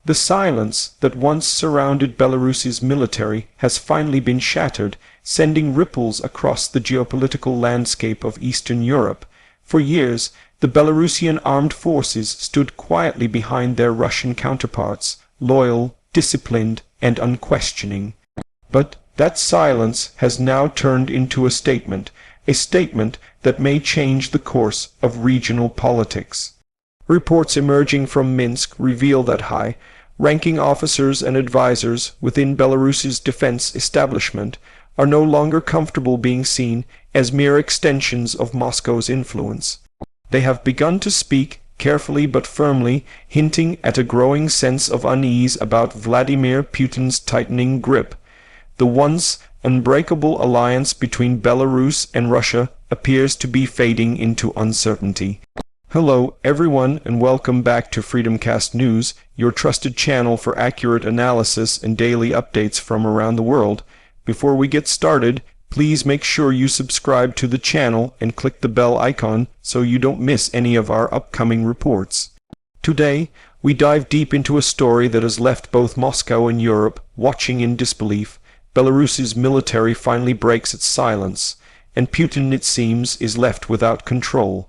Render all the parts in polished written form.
The silence that once surrounded Belarus's military has finally been shattered, sending ripples across the geopolitical landscape of Eastern Europe. For years, the Belarusian armed forces stood quietly behind their Russian counterparts, loyal, disciplined, and unquestioning. But that silence has now turned into a statement that may change the course of regional politics. Reports emerging from Minsk reveal that high-ranking officers and advisors within Belarus's defense establishment are no longer comfortable being seen as mere extensions of Moscow's influence. They have begun to speak, carefully but firmly, hinting at a growing sense of unease about Vladimir Putin's tightening grip. The once unbreakable alliance between Belarus and Russia appears to be fading into uncertainty. Hello everyone, and welcome back to FreedomCast News, your trusted channel for accurate analysis and daily updates from around the world. Before we get started, please make sure you subscribe to the channel and click the bell icon so you don't miss any of our upcoming reports. Today, we dive deep into a story that has left both Moscow and Europe watching in disbelief. Belarus's military finally breaks its silence, and Putin, it seems, is left without control.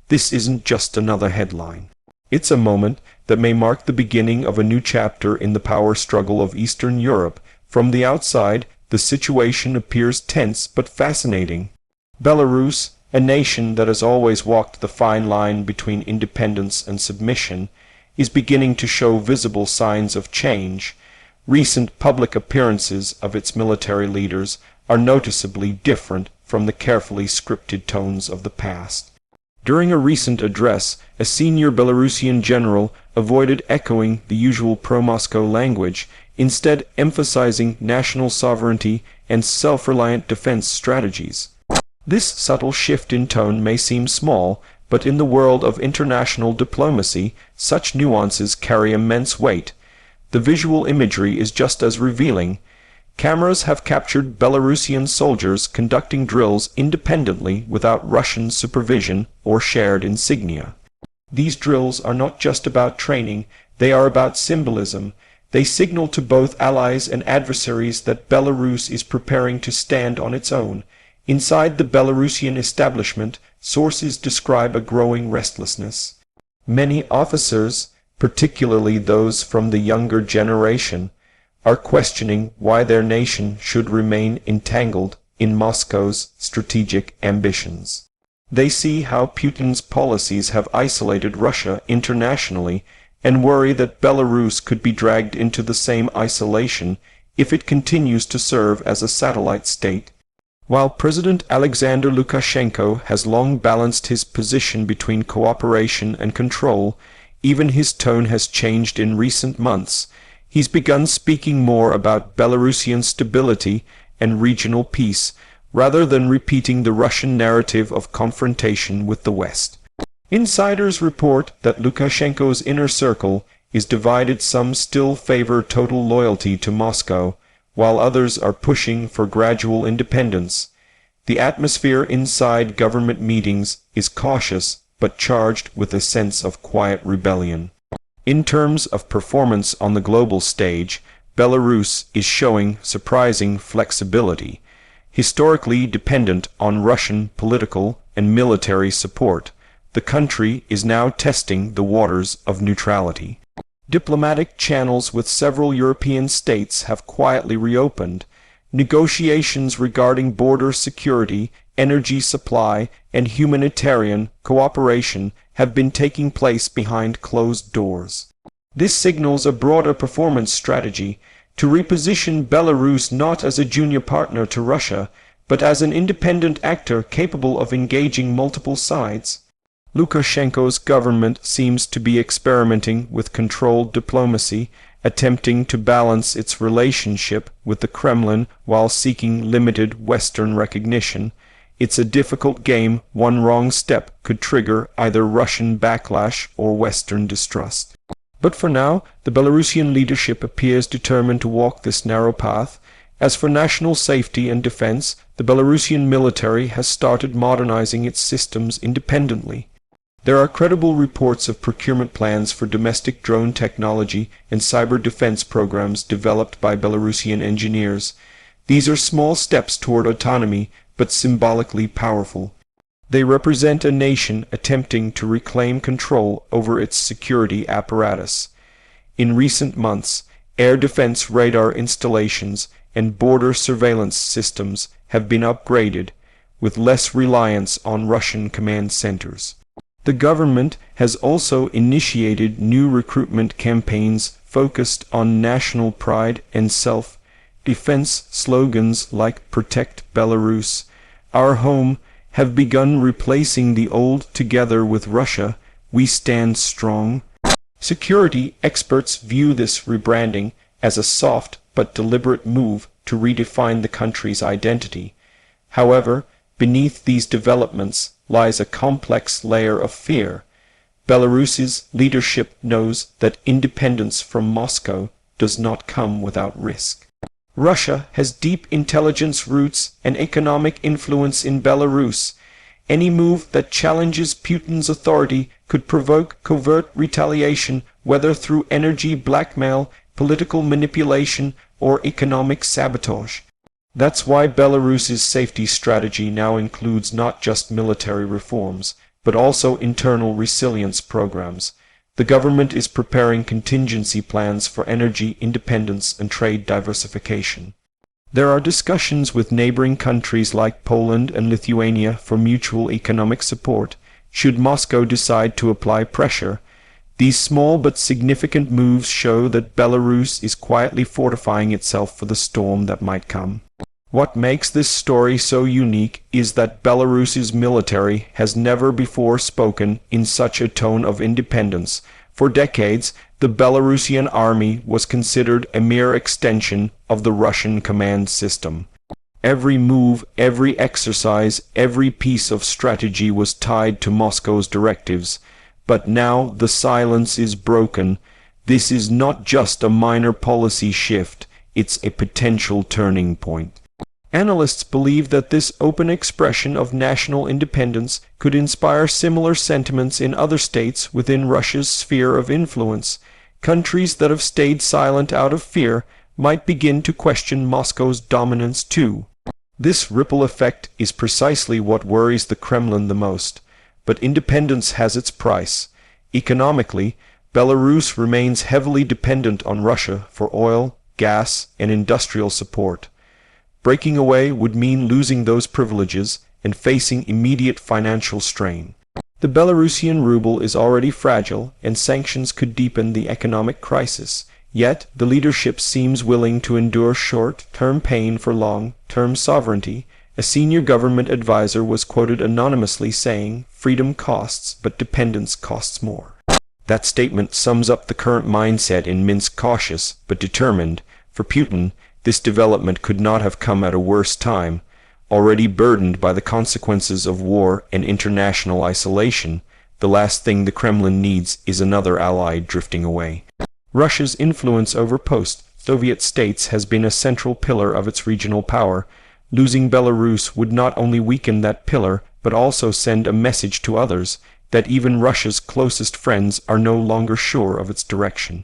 This isn't just another headline. It's a moment that may mark the beginning of a new chapter in the power struggle of Eastern Europe. From the outside, the situation appears tense but fascinating. Belarus, a nation that has always walked the fine line between independence and submission, is beginning to show visible signs of change. Recent public appearances of its military leaders are noticeably different from the carefully scripted tones of the past. During a recent address, a senior Belarusian general avoided echoing the usual pro-Moscow language, instead emphasizing national sovereignty and self-reliant defense strategies. This subtle shift in tone may seem small, but in the world of international diplomacy, such nuances carry immense weight. The visual imagery is just as revealing. Cameras have captured Belarusian soldiers conducting drills independently without Russian supervision or shared insignia. These drills are not just about training, they are about symbolism. They signal to both allies and adversaries that Belarus is preparing to stand on its own. Inside the Belarusian establishment, sources describe a growing restlessness. Many officers, particularly those from the younger generation, are questioning why their nation should remain entangled in Moscow's strategic ambitions. They see how Putin's policies have isolated Russia internationally and worry that Belarus could be dragged into the same isolation if it continues to serve as a satellite state. While President Alexander Lukashenko has long balanced his position between cooperation and control, even his tone has changed in recent months. He's begun speaking more about Belarusian stability and regional peace, rather than repeating the Russian narrative of confrontation with the West. Insiders report that Lukashenko's inner circle is divided. Some still favor total loyalty to Moscow, while others are pushing for gradual independence. The atmosphere inside government meetings is cautious but charged with a sense of quiet rebellion. In terms of performance on the global stage, Belarus is showing surprising flexibility. Historically dependent on Russian political and military support, the country is now testing the waters of neutrality. Diplomatic channels with several European states have quietly reopened. Negotiations regarding border security, energy supply, and humanitarian cooperation have been taking place behind closed doors. This signals a broader performance strategy to reposition Belarus not as a junior partner to Russia, but as an independent actor capable of engaging multiple sides. Lukashenko's government seems to be experimenting with controlled diplomacy, attempting to balance its relationship with the Kremlin while seeking limited Western recognition. It's a difficult game. One wrong step could trigger either Russian backlash or Western distrust. But for now, the Belarusian leadership appears determined to walk this narrow path. As for national safety and defense, the Belarusian military has started modernizing its systems independently. There are credible reports of procurement plans for domestic drone technology and cyber defense programs developed by Belarusian engineers. These are small steps toward autonomy, but symbolically powerful. They represent a nation attempting to reclaim control over its security apparatus. In recent months, air defense radar installations and border surveillance systems have been upgraded, with less reliance on Russian command centers. The government has also initiated new recruitment campaigns focused on national pride and self-defense. Slogans like "Protect Belarus," "Our Home," have begun replacing the old "Together with Russia, we stand strong." Security experts view this rebranding as a soft but deliberate move to redefine the country's identity. However, beneath these developments lies a complex layer of fear. Belarus's leadership knows that independence from Moscow does not come without risk. Russia has deep intelligence roots and economic influence in Belarus. Any move that challenges Putin's authority could provoke covert retaliation, whether through energy blackmail, political manipulation, or economic sabotage. That's why Belarus's safety strategy now includes not just military reforms, but also internal resilience programs. The government is preparing contingency plans for energy independence and trade diversification. There are discussions with neighboring countries like Poland and Lithuania for mutual economic support, should Moscow decide to apply pressure. These small but significant moves show that Belarus is quietly fortifying itself for the storm that might come. What makes this story so unique is that Belarus's military has never before spoken in such a tone of independence. For decades, the Belarusian army was considered a mere extension of the Russian command system. Every move, every exercise, every piece of strategy was tied to Moscow's directives. But now the silence is broken. This is not just a minor policy shift, it's a potential turning point. Analysts believe that this open expression of national independence could inspire similar sentiments in other states within Russia's sphere of influence. Countries that have stayed silent out of fear might begin to question Moscow's dominance too. This ripple effect is precisely what worries the Kremlin the most. But independence has its price. Economically, Belarus remains heavily dependent on Russia for oil, gas, and industrial support. Breaking away would mean losing those privileges and facing immediate financial strain. The Belarusian ruble is already fragile, and sanctions could deepen the economic crisis. Yet, the leadership seems willing to endure short-term pain for long-term sovereignty. A senior government advisor was quoted anonymously saying, "Freedom costs, but dependence costs more." That statement sums up the current mindset in Minsk: cautious, but determined. For Putin, this development could not have come at a worse time. Already burdened by the consequences of war and international isolation, the last thing the Kremlin needs is another ally drifting away. Russia's influence over post-Soviet states has been a central pillar of its regional power. Losing Belarus would not only weaken that pillar, but also send a message to others that even Russia's closest friends are no longer sure of its direction.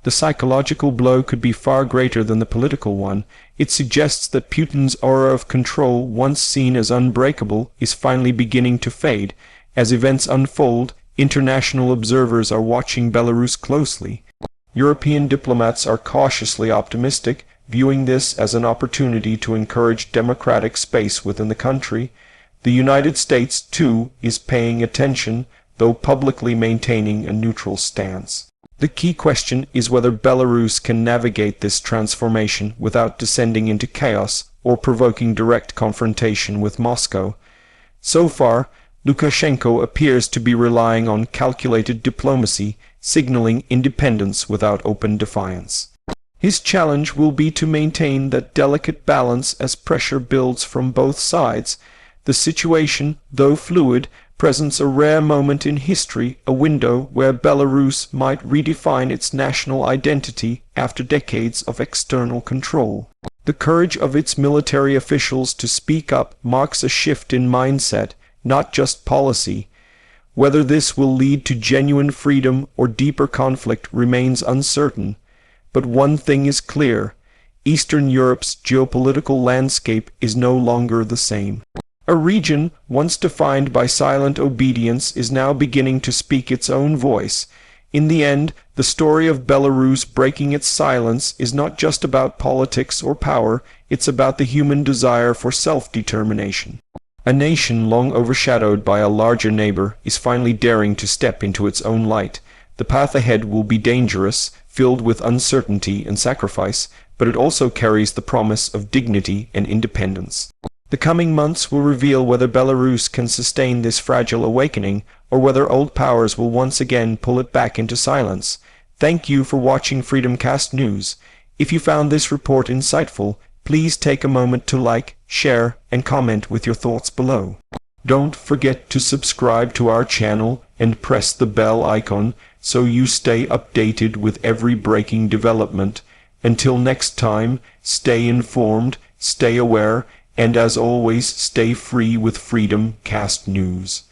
The psychological blow could be far greater than the political one. It suggests that Putin's aura of control, once seen as unbreakable, is finally beginning to fade. As events unfold, international observers are watching Belarus closely. European diplomats are cautiously optimistic, viewing this as an opportunity to encourage democratic space within the country. The United States, too, is paying attention, though publicly maintaining a neutral stance. The key question is whether Belarus can navigate this transformation without descending into chaos or provoking direct confrontation with Moscow. So far, Lukashenko appears to be relying on calculated diplomacy, signaling independence without open defiance. His challenge will be to maintain that delicate balance as pressure builds from both sides. The situation, though fluid, presents a rare moment in history, a window where Belarus might redefine its national identity after decades of external control. The courage of its military officials to speak up marks a shift in mindset, not just policy. Whether this will lead to genuine freedom or deeper conflict remains uncertain, but one thing is clear: Eastern Europe's geopolitical landscape is no longer the same. A region once defined by silent obedience is now beginning to speak its own voice. In the end, the story of Belarus breaking its silence is not just about politics or power, it's about the human desire for self-determination. A nation long overshadowed by a larger neighbor is finally daring to step into its own light. The path ahead will be dangerous, filled with uncertainty and sacrifice, but it also carries the promise of dignity and independence. The coming months will reveal whether Belarus can sustain this fragile awakening, or whether old powers will once again pull it back into silence. Thank you for watching FreedomCast News. If you found this report insightful, please take a moment to like, share, and comment with your thoughts below. Don't forget to subscribe to our channel and press the bell icon so you stay updated with every breaking development. Until next time, stay informed, stay aware, and as always, stay free with FreedomCast News.